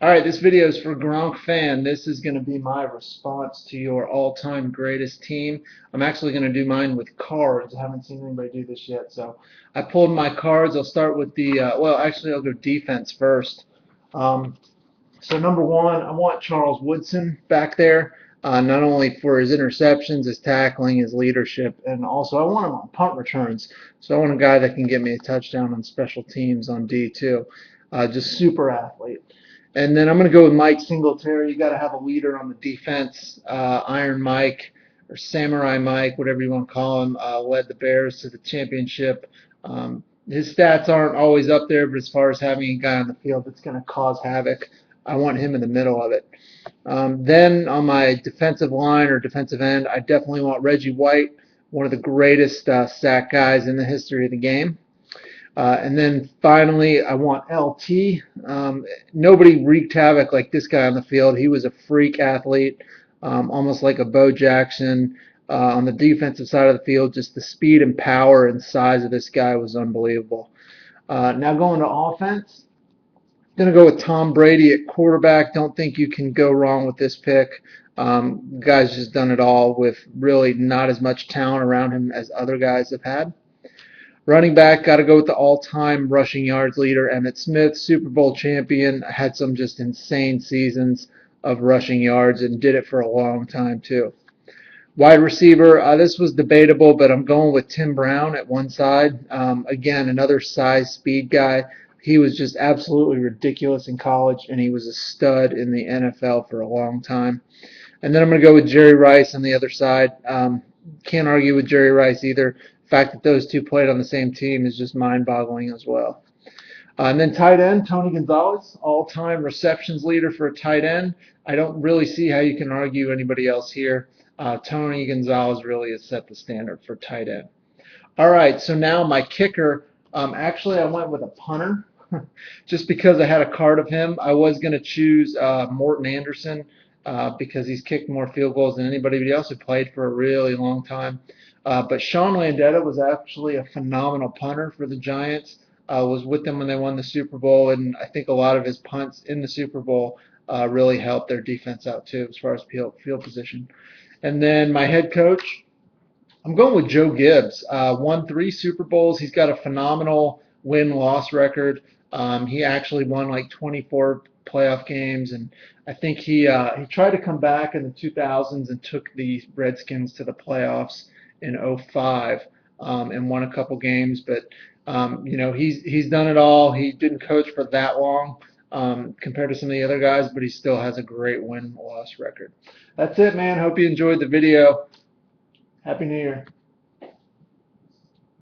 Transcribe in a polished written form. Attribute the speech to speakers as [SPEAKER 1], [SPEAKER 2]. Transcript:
[SPEAKER 1] All right, this video is for Gronk fan. This is going to be my response to your all-time greatest team. I'm actually going to do mine with cards. I haven't seen anybody do this yet, so I pulled my cards. I'll start with well, actually, I'll go defense first. Um, so number one, I want Charles Woodson back there, not only for his interceptions, his tackling, his leadership, and also I want him on punt returns. So I want a guy that can get me a touchdown on special teams on D too. Just super athlete. And then I'm going to go with Mike Singletary. You got to have a leader on the defense. Iron Mike or Samurai Mike, whatever you want to call him, led the Bears to the championship. His stats aren't always up there, but as far as having a guy on the field that's going to cause havoc, I want him in the middle of it. Then on my defensive line or defensive end, I definitely want Reggie White, one of the greatest sack guys in the history of the game. And then finally, I want LT. Nobody wreaked havoc like this guy on the field. He was a freak athlete, almost like a Bo Jackson. On the defensive side of the field, just the speed and power and size of this guy was unbelievable. Now going to offense, going to go with Tom Brady at quarterback. Don't think you can go wrong with this pick. Guy's just done it all with really not as much talent around him as other guys have had. Running back, got to go with the all-time rushing yards leader, Emmitt Smith, Super Bowl champion, had some just insane seasons of rushing yards and did it for a long time too. Wide receiver, this was debatable, but I'm going with Tim Brown at one side. Again, another size speed guy. He was just absolutely ridiculous in college, and he was a stud in the NFL for a long time. And then I'm going to go with Jerry Rice on the other side. Can't argue with Jerry Rice either. The fact that those two played on the same team is just mind-boggling as well. And then tight end, Tony Gonzalez, all-time receptions leader for a tight end. I don't really see how you can argue anybody else here. Tony Gonzalez really has set the standard for tight end. All right, so now my kicker. Actually, I went with a punter just because I had a card of him. I was going to choose Morton Anderson because he's kicked more field goals than anybody else who played for a really long time. But Sean Landeta was actually a phenomenal punter for the Giants. Was with them when they won the Super Bowl, and I think a lot of his punts in the Super Bowl really helped their defense out too as far as field position. And then my head coach, I'm going with Joe Gibbs. Won 3 Super Bowls. He's got a phenomenal win-loss record. He actually won like 24 playoff games, and I think he tried to come back in the 2000s and took the Redskins to the playoffs in '05 and won a couple games. But you know, he's done it all. He didn't coach for that long compared to some of the other guys, but he still has a great win-loss record. That's it, man. Hope you enjoyed the video. Happy New Year.